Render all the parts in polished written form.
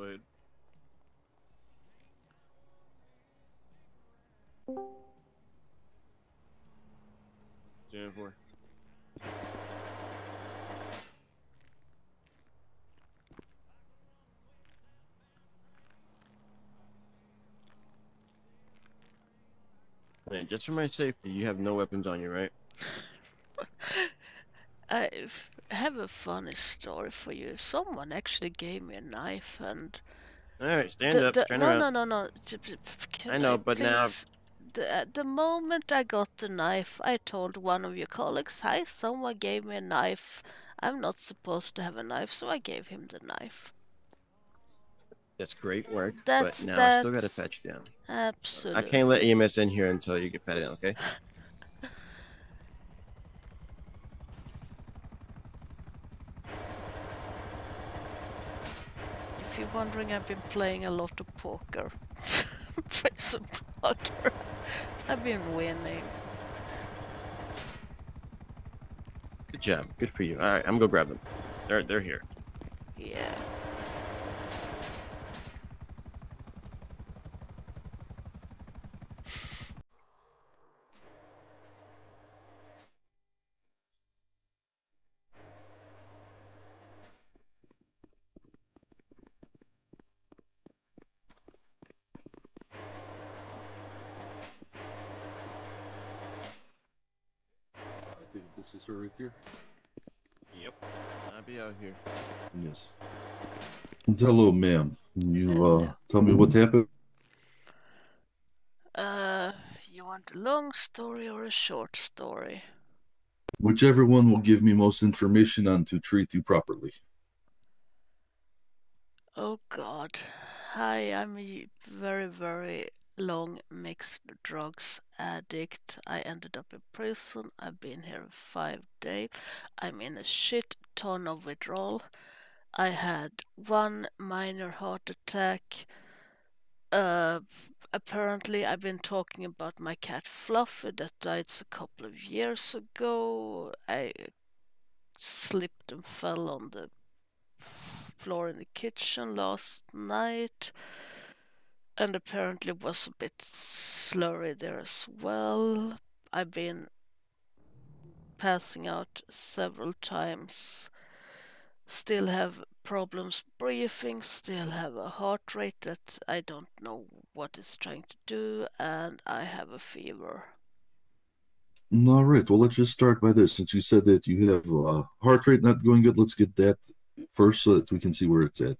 Go ahead. Jan 4. Man, just for my safety, you have no weapons on you, right? I have a funny story for you. Someone actually gave me a knife, and All right, stand the up, the turn no around. no no no. I Can know, I but now, please? The moment I got the knife, I told one of your colleagues, "Hi, someone gave me a knife. I'm not supposed to have a knife, so I gave him the knife." that's great work, but That's now I still gotta that's pat you down. I can't let absolutely. EMS in here until you get patted down, okay? If you're wondering, I've been playing a lot of poker. Play some poker. I've been winning. Good job. Good for you. All right, I'm gonna go grab them. They're here. Yeah. I think this is her right here. Yep. I'll be out here. Yes. Hello, ma'am. Can you Hello. tell me what happened? You want a long story or a short story? Whichever one will give me most information on to treat you properly. Oh God. Hi, I'm a very, very long mixed drugs addict. I ended up in prison. I've been here 5 days. I'm in a shit ton of withdrawal. I had one minor heart attack. Uh, Apparently, I've been talking about my cat Fluffy that died a couple of years ago. I slipped and fell on the floor in the kitchen last night, and apparently was a bit slurry there as well. I've been passing out several times. Still have problems breathing, still have a heart rate that I don't know what it's trying to do, and I have a fever. All right. Well, let's just start by this. Since you said that you have heart rate not going good, let's get that first so that we can see where it's at.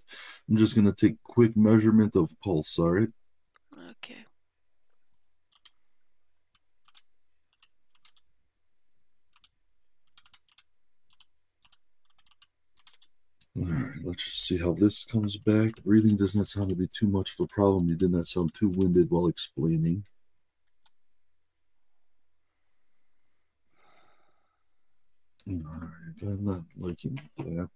I'm just going to take quick measurement of pulse. All right. Okay. All right. Let's just see how this comes back. Breathing does not sound to be too much of a problem. You did not sound too winded while explaining. All right. I'm not liking that.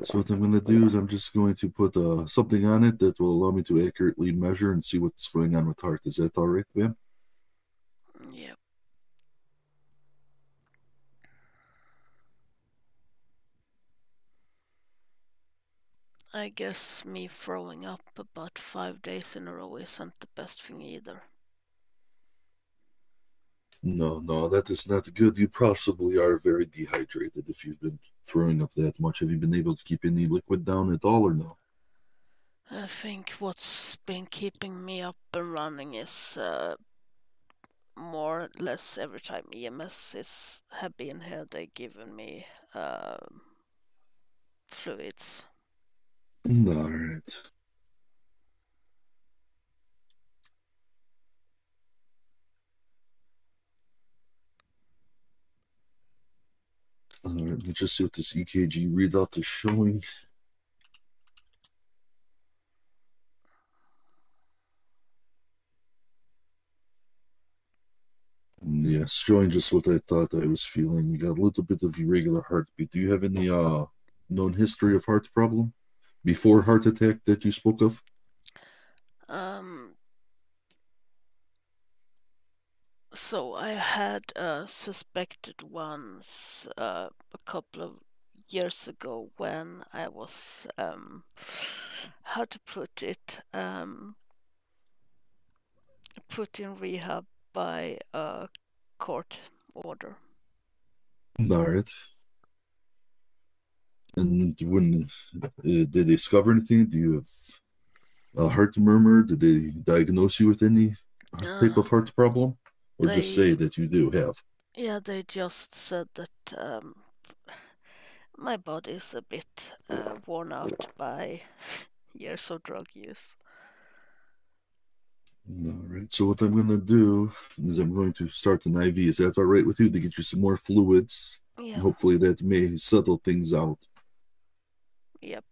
So what I'm going to do is I'm just going to put something on it that will allow me to accurately measure and see what's going on with heart. Is that all right, ma'am? Yep. I guess me throwing up about 5 days in a row isn't the best thing either. No, no, that is not good. You possibly are very dehydrated if you've been throwing up that much. Have you been able to keep any liquid down at all or no? I think what's been keeping me up and running is more or less every time EMS have been here, they given me fluids. All right. All right, let's just see what this EKG readout is showing. Yes, showing just what I thought I was feeling. You got a little bit of irregular heartbeat. Do you have any known history of heart problem before heart attack that you spoke of? Um, so I had suspected once a couple of years ago when I was how to put it, put in rehab by a court order. All right. And when did they discover anything? Do you have a heart murmur? Did they diagnose you with any type of heart problem, or just say They, that you do have? yeah, they just said that my body is a bit worn out by years of drug use. All right. So what I'm going to do is I'm going to start an IV. Is that all right with you to get you some more fluids? Yeah, And hopefully that may settle things out. yep.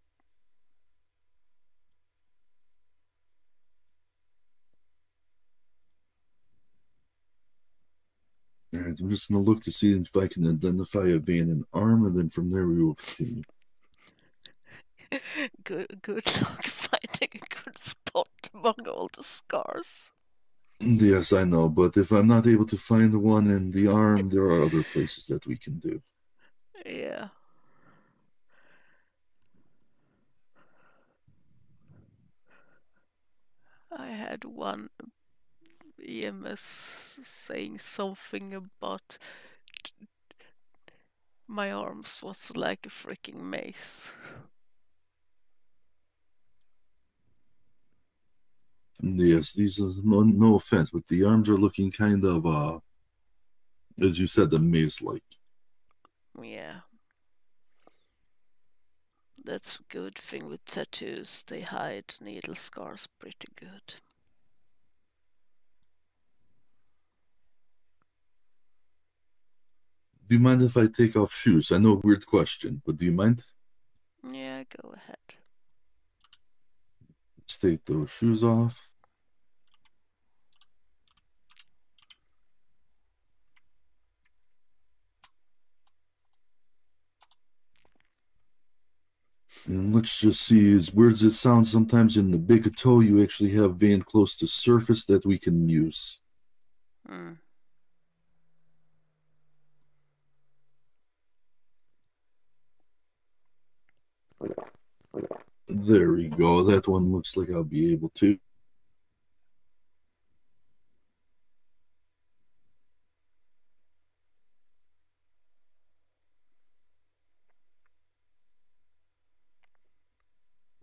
All right. I'm just going to look to see if I can identify a vein and arm, and then from there we will continue. Good luck finding a good spot among all the scars. Yes, I know, but if I'm not able to find the one in the arm, there are other places that we can do. Yeah. I had one EMS saying something about my arms was like a freaking maze. Yes, these are no offense, but the arms are looking kind of as you said, the maze-like. Yeah. That's a good thing with tattoos. They hide needle scars pretty good. Do you mind if I take off shoes? I know, weird question, but do you mind? Yeah, go ahead. Let's take those shoes off. And let's just see, as weird as it sounds, sometimes in the big toe you actually have vein close to surface that we can use. Hmm. There we go. That one looks like I'll be able to.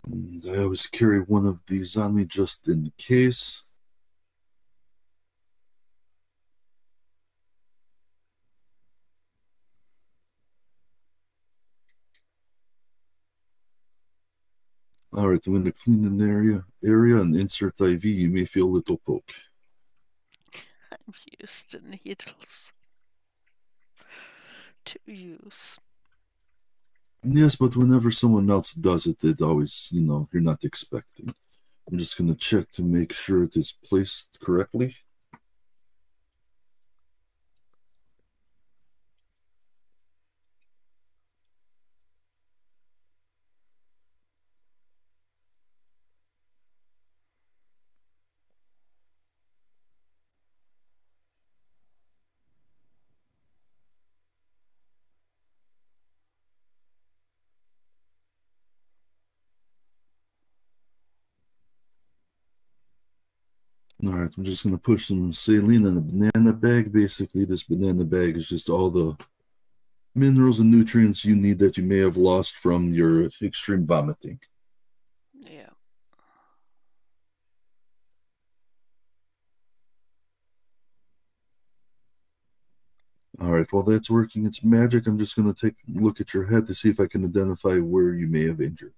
And I always carry one of these on me just in case. All right, I'm going to clean an area and insert IV. You may feel a little poke. I'm used to needles to use. Yes, but whenever someone else does it, it always, you're not expecting. I'm just going to check to make sure it is placed correctly. All right, I'm just going to push some saline in a banana bag. Basically, this banana bag is just all the minerals and nutrients you need that you may have lost from your extreme vomiting. Yeah. All right, while that's working its magic, I'm just going to take a look at your head to see if I can identify where you may have injured.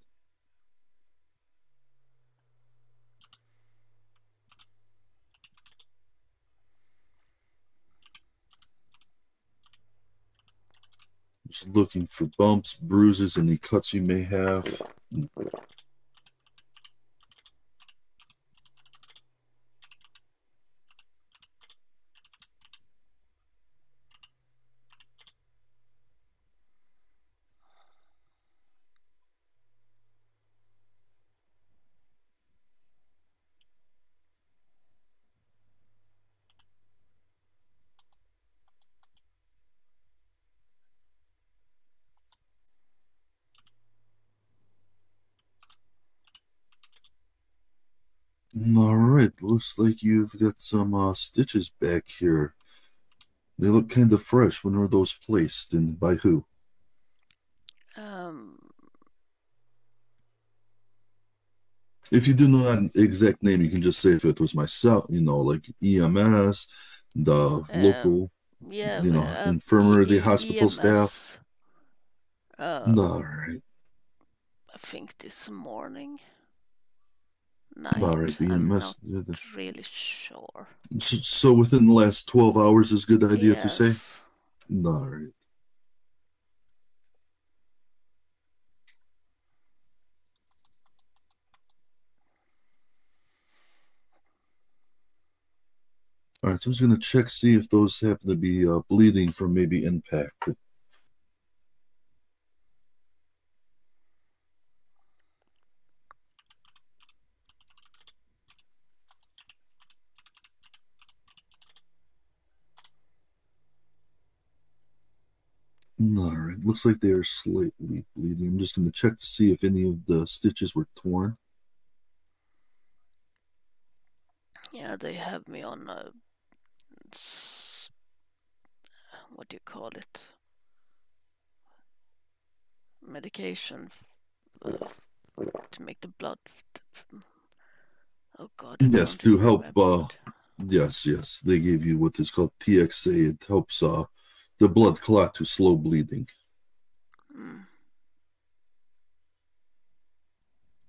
Just looking for bumps, bruises, any cuts you may have. All right, looks like you've got some stitches back here. They look kind of fresh. When were those placed and by who? Um, If you do know an exact name, you can just say if it was myself, like EMS, the um, local, yeah, infirmary, the hospital staff. EMS. All right, I think this morning, all right, night. the I'm not EMS. really sure. So within the last 12 hours is a good idea to say? Yes. All right. All right, so I'm just going to check, see if those happen to be bleeding from maybe impact. All right, looks like they are slightly bleeding. I'm just going to check to see if any of the stitches were torn. Yeah, they have me on what do you call it? Medication to make the blood. Oh God, I Yes, can't to even help. remember it. Yes. They gave you what is called TXA. It helps the blood clot to slow bleeding. Mm.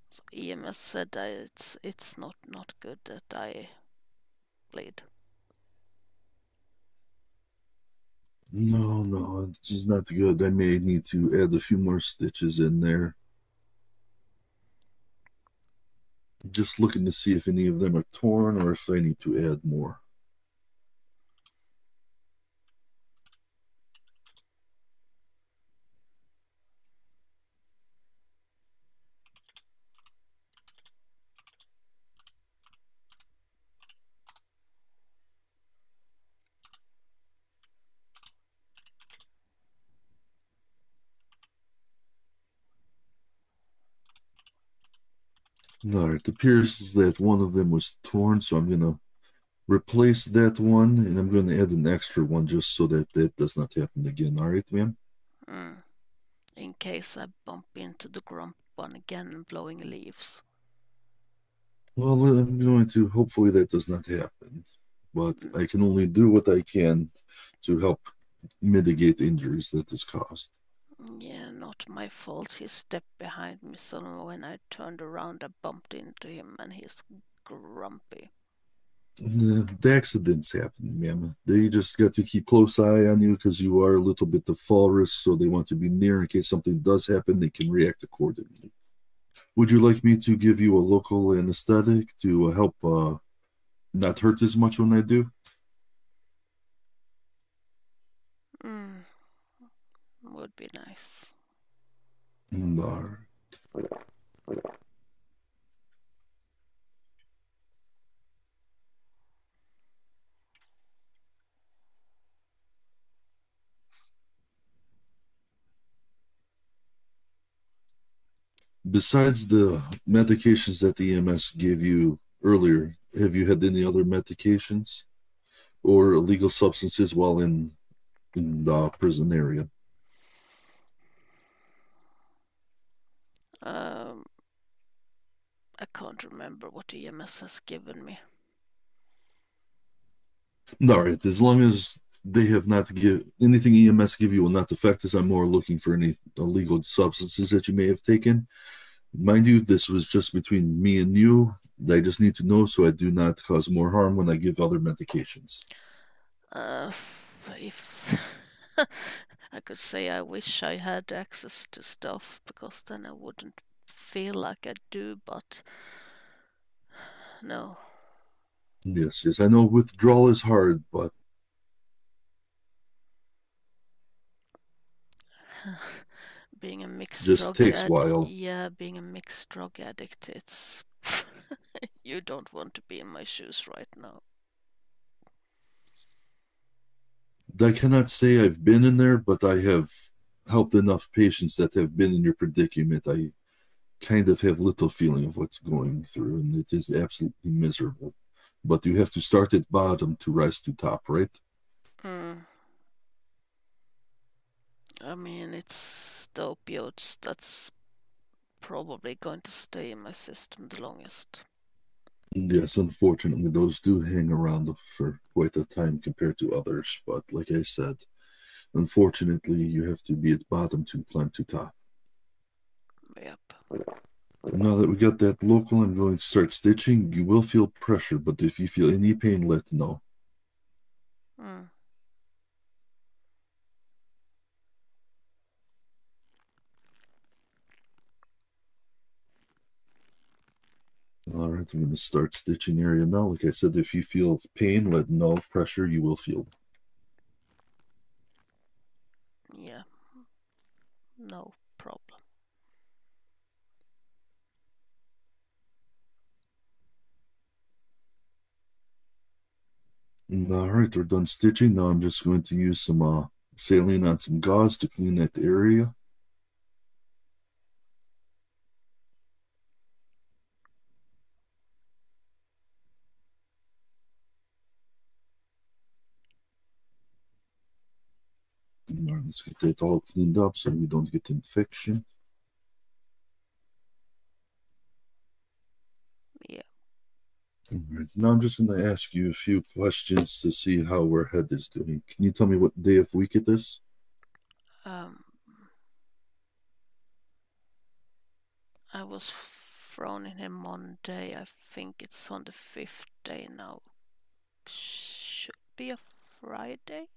So EMS said that it's not good that I bleed. No, it's just not good. I may need to add a few more stitches in there. Just looking to see if any of them are torn or if I need to add more. All right, it appears that one of them was torn, so I'm gonna replace that one, and I'm gonna add an extra one just so that that does not happen again. All right, ma'am? Mm. In case I bump into the grump one again blowing leaves. Well, I'm going to. Hopefully, that does not happen. But I can only do what I can to help mitigate injuries that is caused. Yeah, not my fault. He stepped behind me, so when I turned around, I bumped into him, and he's grumpy. The accidents happen, ma'am. They just got to keep close eye on you because you are a little bit of fall risk, so they want to be near in case something does happen. They can react accordingly. Would you like me to give you a local anesthetic to help not hurt as much when I do? Mm, would be nice. No. Besides the medications that the EMS gave you earlier, have you had any other medications or illegal substances while in the prison area? Um, I can't remember what EMS has given me. All right, as long as they have not give anything EMS give you will not affect us. I'm more looking for any illegal substances that you may have taken. Mind you, this was just between me and you. I just need to know so I do not cause more harm when I give other medications. Uh, if I could say I wish I had access to stuff because then I wouldn't feel like I do, but no. Yes, I know withdrawal is hard, but Being a mixed just drug takes a addict, while. yeah, being a mixed drug addict, it's you don't want to be in my shoes right now. I cannot say I've been in there, but I have helped enough patients that have been in your predicament. I kind of have little feeling of what's going through, and it is absolutely miserable. But you have to start at bottom to rise to top, right? Mm. I mean, it's the opioids that's probably going to stay in my system the longest. Yes, unfortunately, those do hang around for quite a time compared to others. But like I said, unfortunately, you have to be at bottom to climb to top. Yep. Now that we got that local, I'm going to start stitching. You will feel pressure, but if you feel any pain, let know. Mm. All right, I'm going to start stitching area now. Like I said, if you feel pain, let know. Pressure, you will feel. Yeah. No problem. All right, we're done stitching. Now I'm just going to use some saline on some gauze to clean that area. All right, let's get that all cleaned up so we don't get infection. Yeah. All right, now I'm just going to ask you a few questions to see how our head is doing. Can you tell me what day of week it is? Um, I was thrown in here Monday. I think it's on the 5th day now. Should be a Friday,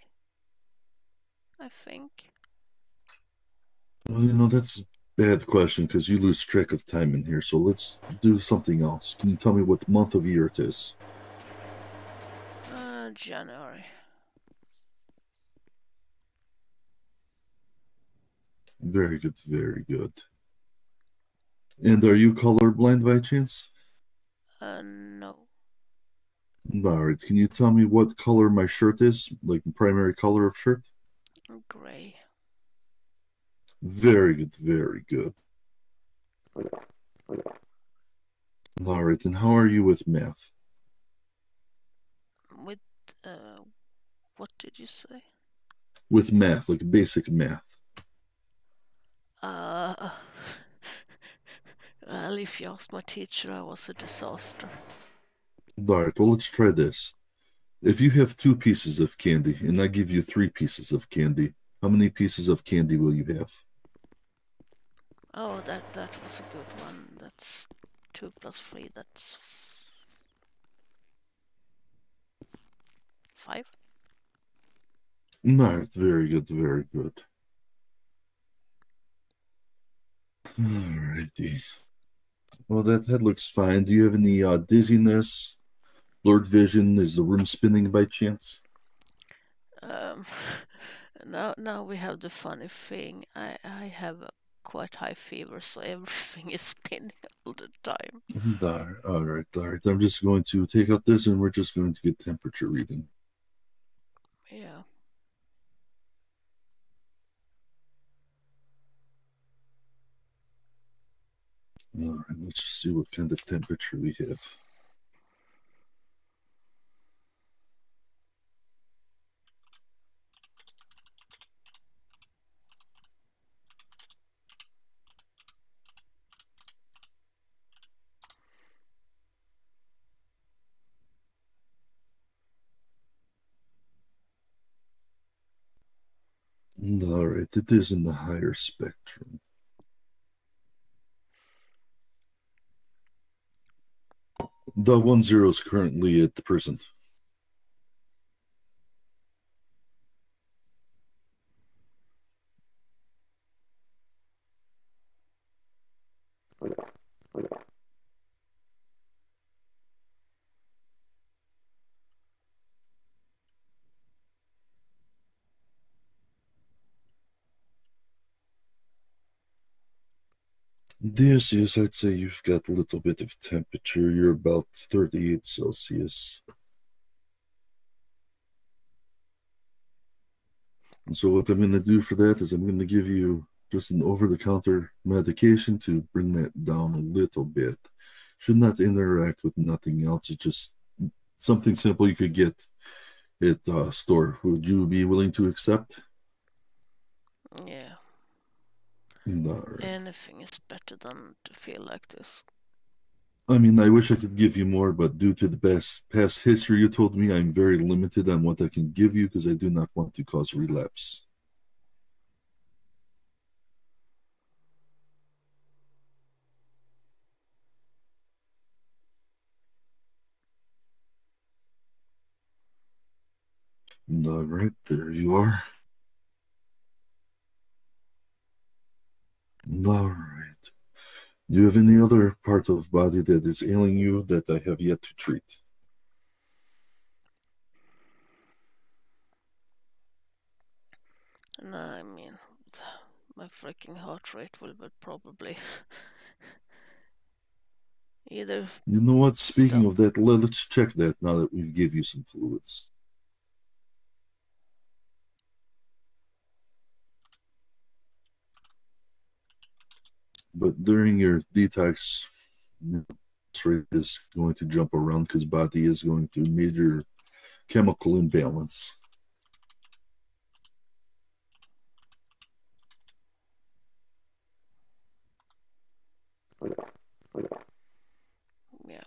I think. Well, that's a bad question because you lose track of time in here. So let's do something else. Can you tell me what month of year it is? January. Very good, very good. And are you colorblind by chance? No. All right. Can you tell me what color my shirt is? Like the primary color of shirt? Gray. Very good, very good. All right. And how are you with math? With, what did you say? With math, like basic math. Uh, well, if you ask my teacher, I was a disaster. All right. Well, let's try this. If you have two pieces of candy and I give you three pieces of candy, how many pieces of candy will you have? Oh, that was a good one. That's 2 plus 3. That's 5. All right. Very good, very good. All righty. Well, that head looks fine. Do you have any dizziness, blurred vision? Is the room spinning by chance? Um, now we have the funny thing. I have a quite high fever, so everything is spinning all the time. All right, all right. I'm just going to take out this and we're just going to get temperature reading. Yeah. All right, let's just see what kind of temperature we have. All right, it is in the higher spectrum. The 1-0 is currently at the prison. Yes, I'd say you've got a little bit of temperature. You're about 38 Celsius. And so what I'm going to do for that is I'm going to give you just an over-the-counter medication to bring that down a little bit. Should not interact with nothing else. It's just something simple you could get at store. Would you be willing to accept? Yeah. All right. Anything is better than to feel like this. I mean, I wish I could give you more, but due to the past history you told me, I'm very limited on what I can give you because I do not want to cause relapse. All right, there you are. All right. Do you have any other part of body that is ailing you that I have yet to treat? No, I mean, my freaking heart rate will be probably either You know what? Speaking stop. of that, let's check that now that we've give you some fluids. But during your detox, rate is going to jump around because body is going to major chemical imbalance. Yeah.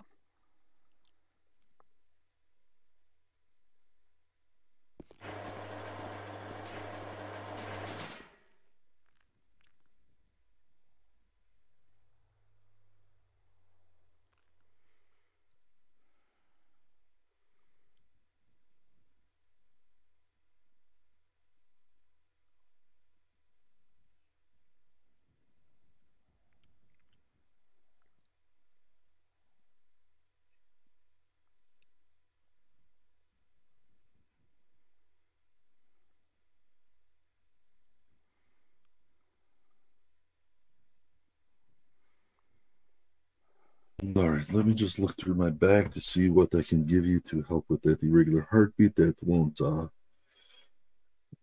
All right, let me just look through my bag to see what I can give you to help with that irregular heartbeat that won't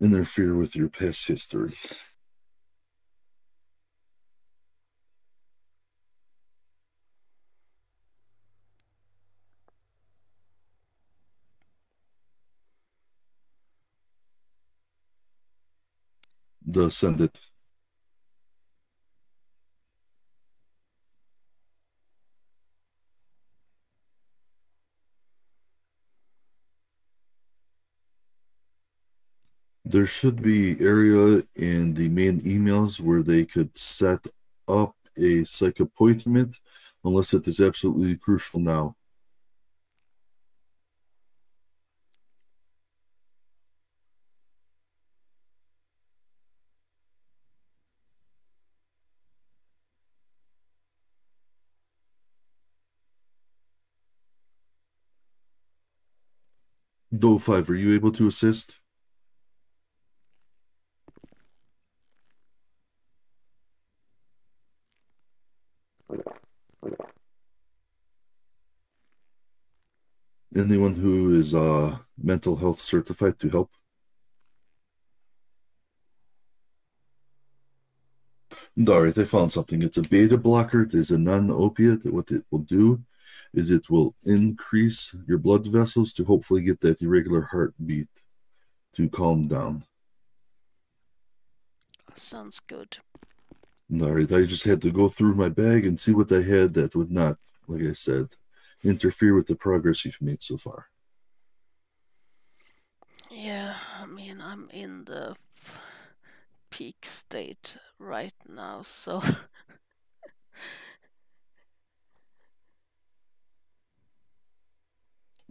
interfere with your past history. Send it. There should be area in the main emails where they could set up a psych appointment unless it is absolutely crucial now. Doe 5, are you able to assist? Anyone who is mental health certified to help? All right, I found something. It's a beta blocker. It is a non-opiate. What it will do is it will increase your blood vessels to hopefully get that irregular heartbeat to calm down. Sounds good. All right, I just had to go through my bag and see what I had that would not, like I said, interfere with the progress you've made so far. Yeah, I mean, I'm in the peak state right now, so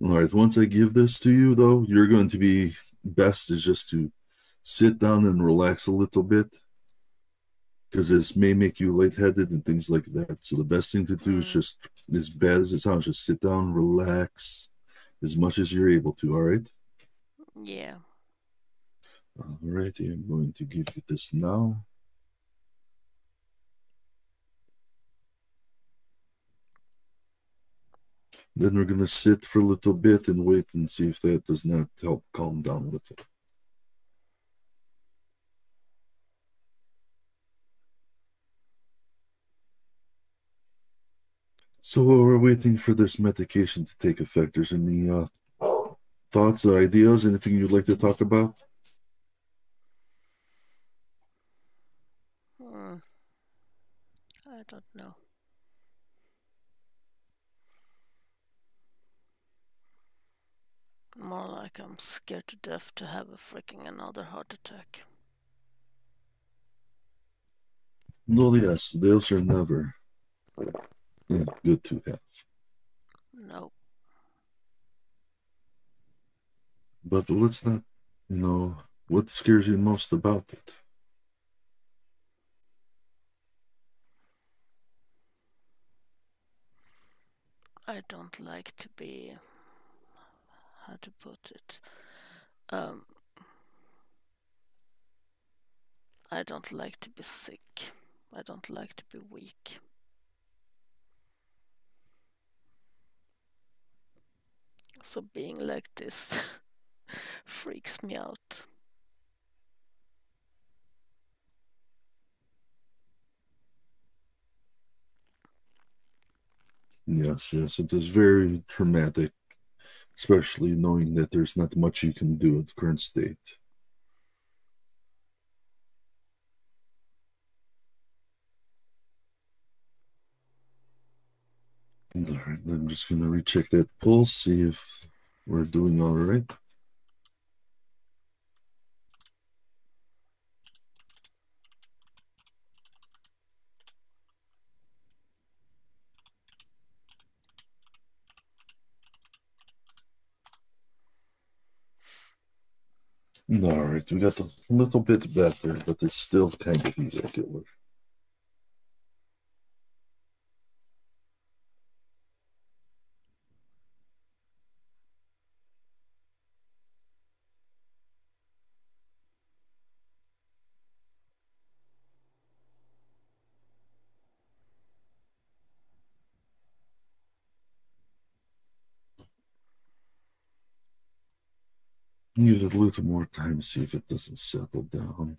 All right, once I give this to you, though, you're going to be best is just to sit down and relax a little bit because this may make you lightheaded and things like that. So the best thing to do is just, as bad as it sounds, just sit down, relax as much as you're able to. All right. yeah. All right. I'm going to give you this now. Then we're going to sit for a little bit and wait and see if that does not help calm down with it. So while we're waiting for this medication to take effect, there's any thoughts or ideas, anything you'd like to talk about? I don't know. More like I'm scared to death to have a freaking another heart attack. No, yes, those are never good to have. No. But let's not, what scares you most about it? I don't like to be, how to put it, I don't like to be sick. I don't like to be weak. So being like this freaks me out. Yes, it is very traumatic, especially knowing that there's not much you can do at the current state. All right, I'm just gonna recheck that pulse, see if we're doing all right. All right, we got a little bit better, but it's still kind of irregular. Need a little more time, see if it doesn't settle down.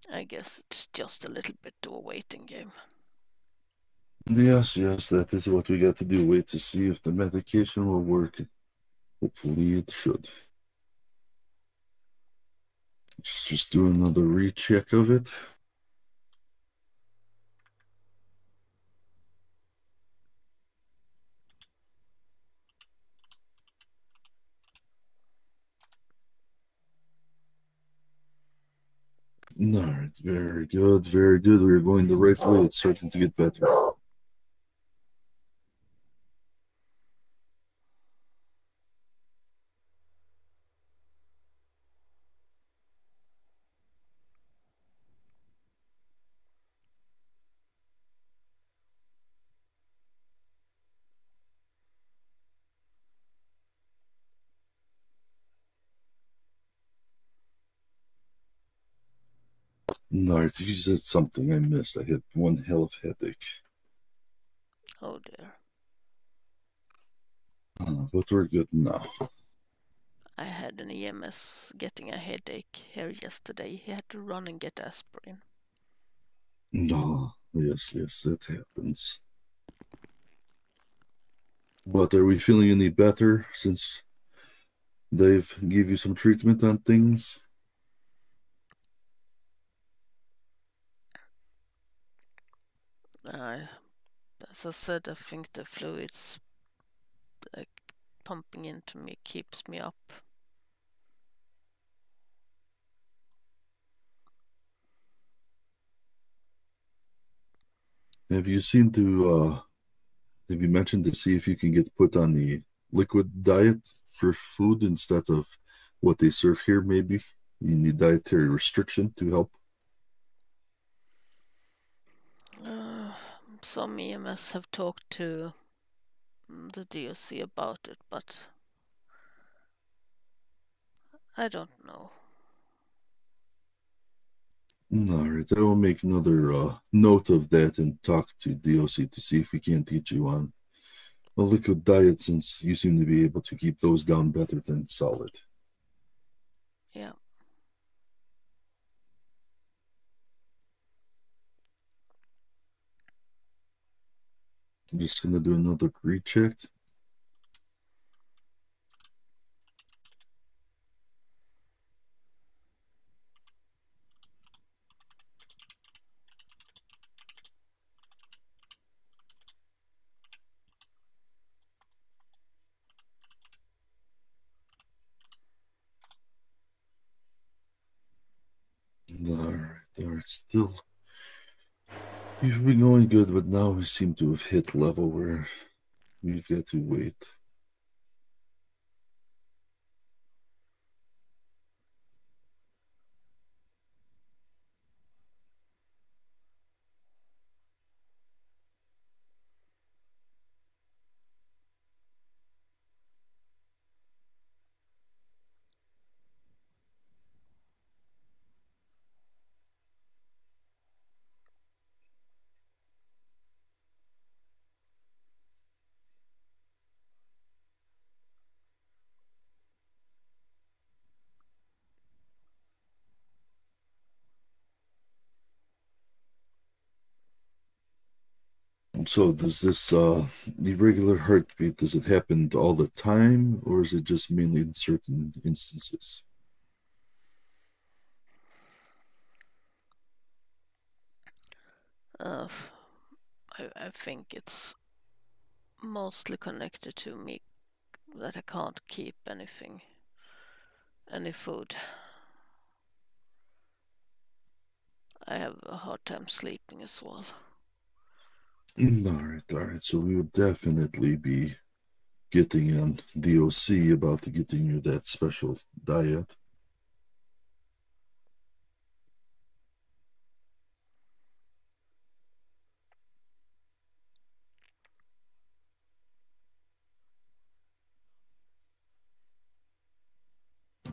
I guess it's just a little bit of a waiting game. Yes, that is what we got to do. Wait to see if the medication will work. Hopefully it should. Just do another recheck of it. All right, very good, very good. We're going the right way. It's starting to get better. All right, if you said something I missed, I had one hell of a headache. Oh dear. But we're good now. I had an EMS getting a headache here yesterday. He had to run and get aspirin. No, yes, that happens. But are we feeling any better since they've give you some treatment on things? As I said, I think the fluids pumping into me keeps me up. Have you seen to have you mentioned to see if you can get put on the liquid diet for food instead of what they serve here, maybe? You need dietary restriction to help. Some EMS have talked to the DOC about it, but I don't know. All right, I will make another note of that and talk to DOC to see if we can't get you on a liquid diet, since you seem to be able to keep those down better than solid. Yeah. I'm just gonna do another recheck. All right, still. You've been going good, but now we seem to have hit level where we've got to wait. So does this irregular heartbeat, does it happen all the time, or is it just mainly in certain instances? Uh, I think it's mostly connected to me that I can't keep anything, any food. I have a hard time sleeping as well. All right. So we would definitely be getting on DOC about getting you that special diet.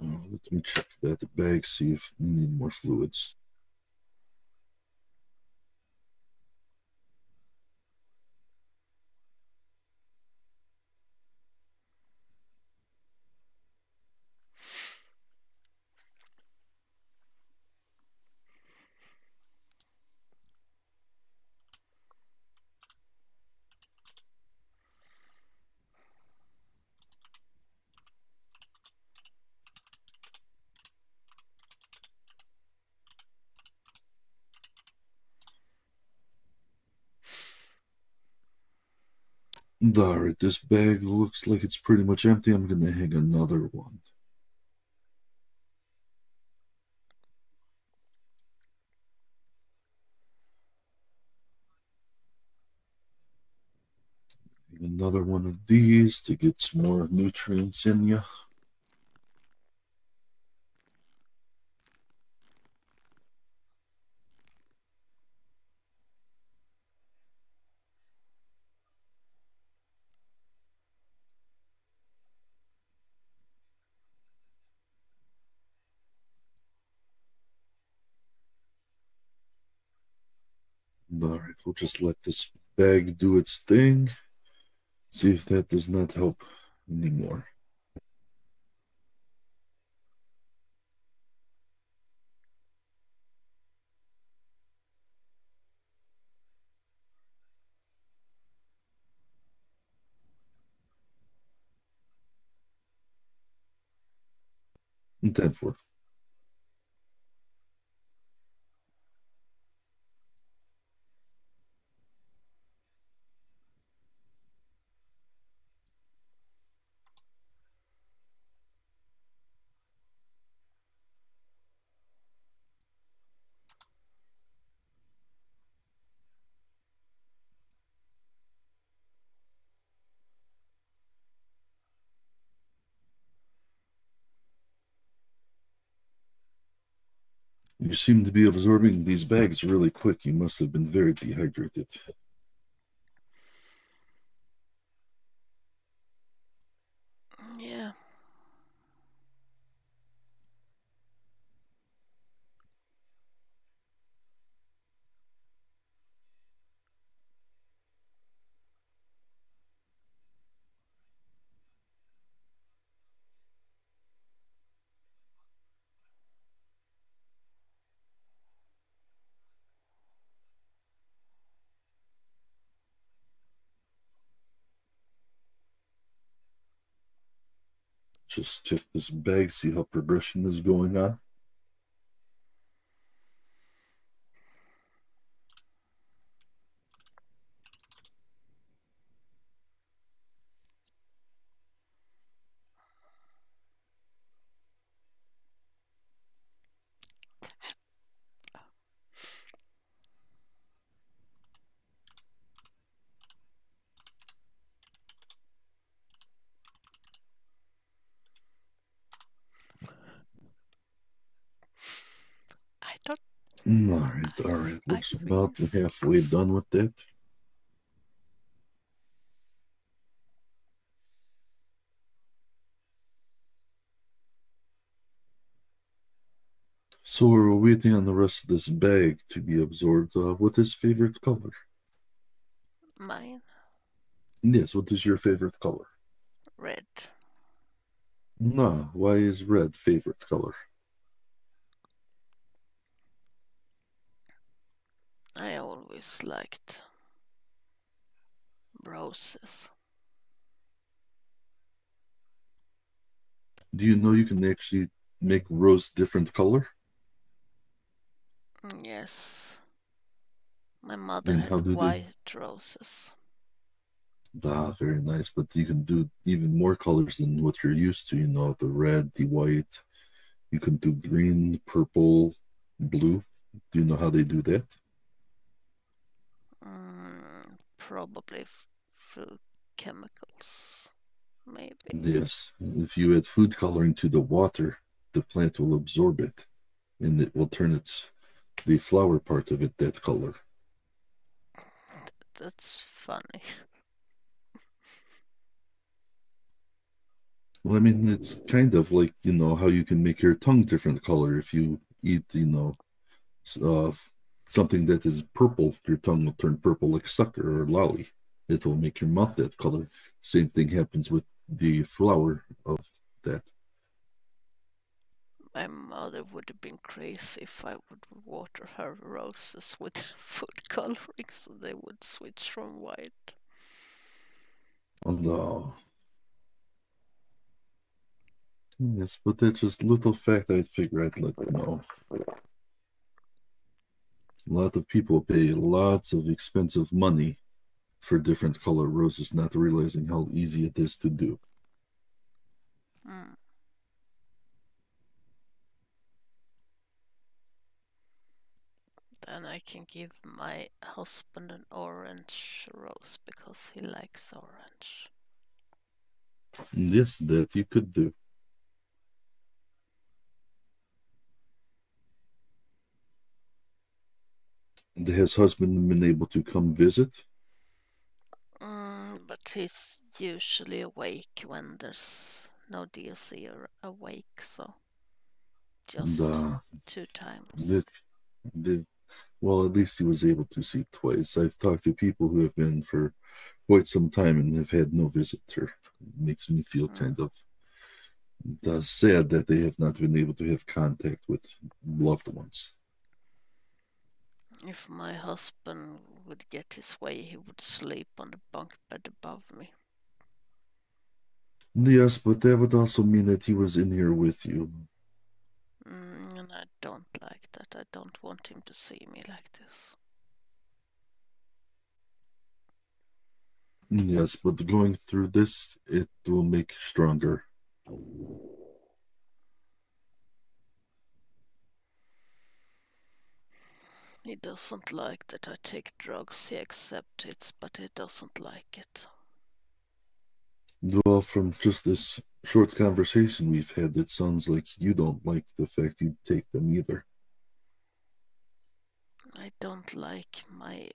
Let me check that bag, see if you need more fluids. All right, this bag looks like it's pretty much empty. I'm gonna hang another one. Another one of these to get some more nutrients in you. All right, we'll just let this bag do its thing. See if that does not help anymore. And 10 for. You seem to be absorbing these bags really quick. You must have been very dehydrated. Yeah. just check this bag, see how progression is going on. I don't All right. I Looks about freeze. halfway done with that. So we're waiting on the rest of this bag to be absorbed. What is favorite color? Mine. Yes, what is your favorite color? Red. Nah, why is red favorite color? I always liked roses. Do you know you can actually make rose different color? Yes. My mother And how had do they? white roses. Ah, very nice. But you can do even more colors than what you're used to. You know, the red, the white. You can do green, purple, blue. Do you know how they do that? Probably through chemicals. Maybe. Yes. If you add food coloring to the water, the plant will absorb it, and it will turn the flower part of it that color. That's funny. Well, I mean, it's kind of like, you know, how you can make your tongue different color. If you eat, you know, something that is purple, your tongue will turn purple like sucker or lolly. It will make your mouth that color. Same thing happens with the flower of that. My mother would have been crazy if I would water her roses with food coloring so they would switch from white. And yes, but that's just little fact I figure I'd let you know. A lot of people pay lots of expensive money for different color roses, not realizing how easy it is to do. Mm. Then I can give my husband an orange rose because he likes orange. Yes, that you could do. And has husband been able to come visit? But he's usually awake when there's no DOC or awake, so And just 2 times. that, that, well, at least he was able to see twice. I've talked to people who have been for quite some time and have had no visitor. It makes me feel Mm. kind of sad that they have not been able to have contact with loved ones. If my husband would get his way, he would sleep on the bunk bed above me. Yes, but that would also mean that he was in here with you. And I don't like that. I don't want him to see me like this. Yes, but going through this, it will make you stronger. He doesn't like that I take drugs. He accepts it, but he doesn't like it. Well, from just this short conversation we've had, it sounds like you don't like the fact you take them either. I don't like my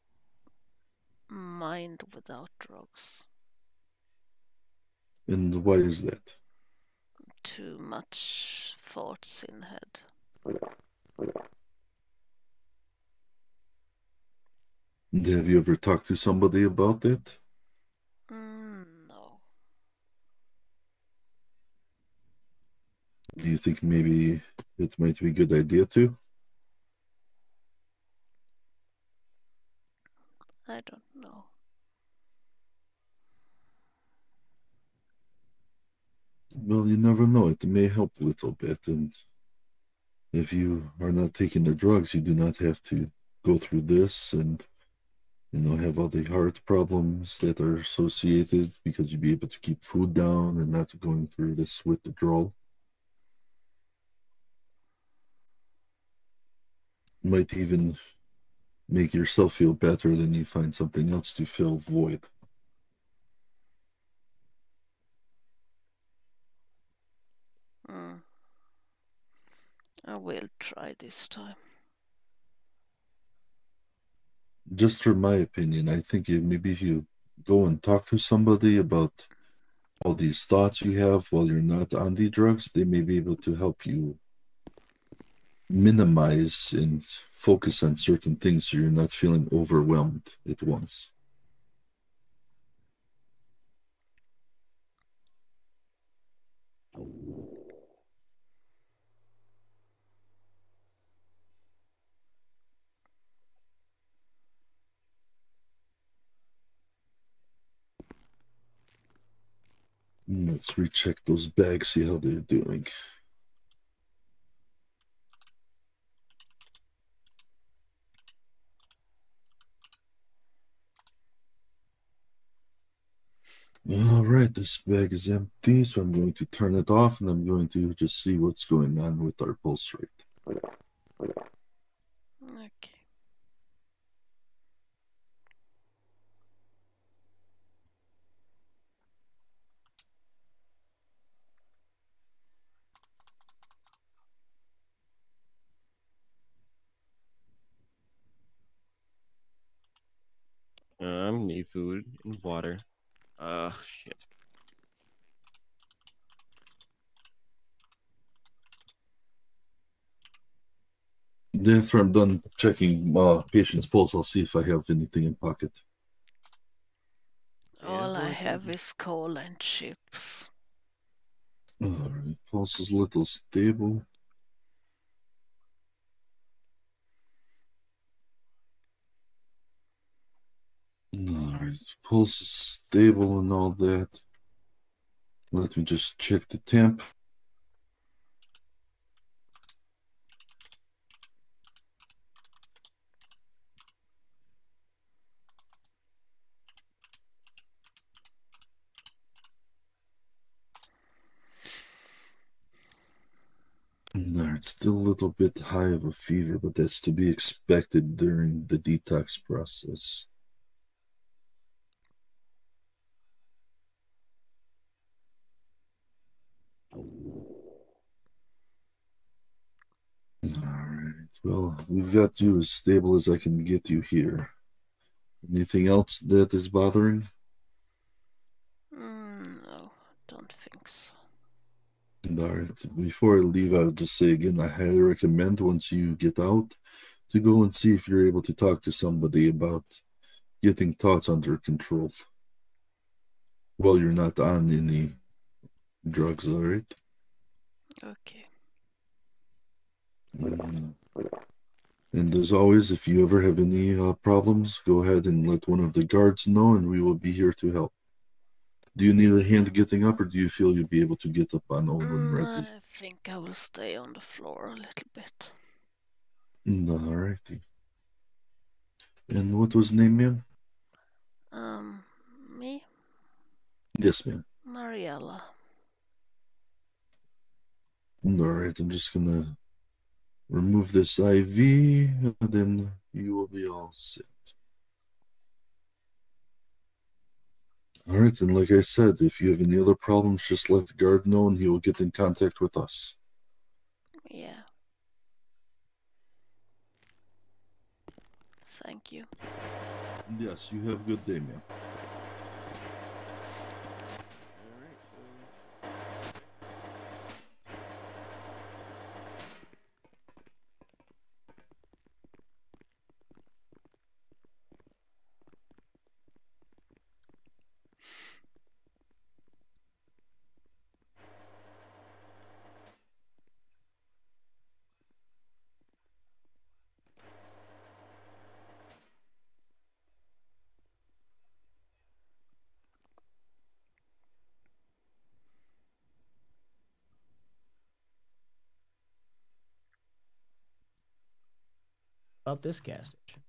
mind without drugs. And why is that? Too much thoughts in head. And have you ever talked to somebody about that? No. Do you think maybe it might be a good idea to? I don't know. Well, you never know. It may help a little bit. And if you are not taking the drugs, you do not have to go through this and, have all the heart problems that are associated because you'll be able to keep food down and not going through this withdrawal. Might even make yourself feel better than you find something else to fill void. Mm. I will try this time. Just from my opinion, I think maybe if you go and talk to somebody about all these thoughts you have while you're not on the drugs, they may be able to help you minimize and focus on certain things so you're not feeling overwhelmed at once. Let's recheck those bags, see how they're doing. All right, this bag is empty, so I'm going to turn it off and I'm going to just see what's going on with our pulse rate. Okay. Need food and water. Shit. After I'm done checking patient's pulse, I'll see if I have anything in pocket. All I boy, have baby. is coal and chips. All right, pulse is a little stable. All right, pulse is stable and all that. Let me just check the temp. All right, still a little bit high of a fever, but that's to be expected during the detox process. All right, well, we've got you as stable as I can get you here. Anything else that is bothering? No, don't think so. All right, before I leave, I would just say again, I highly recommend once you get out to go and see if you're able to talk to somebody about getting thoughts under control while you're not on any drugs, all right? Okay. Mm. And as always, if you ever have any problems, go ahead and let one of the guards know, and we will be here to help. Do you need a hand getting up, or do you feel you'll be able to get up on own when ready? I think I will stay on the floor a little bit. All righty. And what was the name, ma'am? Me? Yes, ma'am. Mariella. All right, I'm just gonna remove this IV, and then you will be all set. All right, and like I said, if you have any other problems, just let the guard know, and he will get in contact with us. Yeah. Thank you. Yes, you have a good day, ma'am. All right, so about this gas station?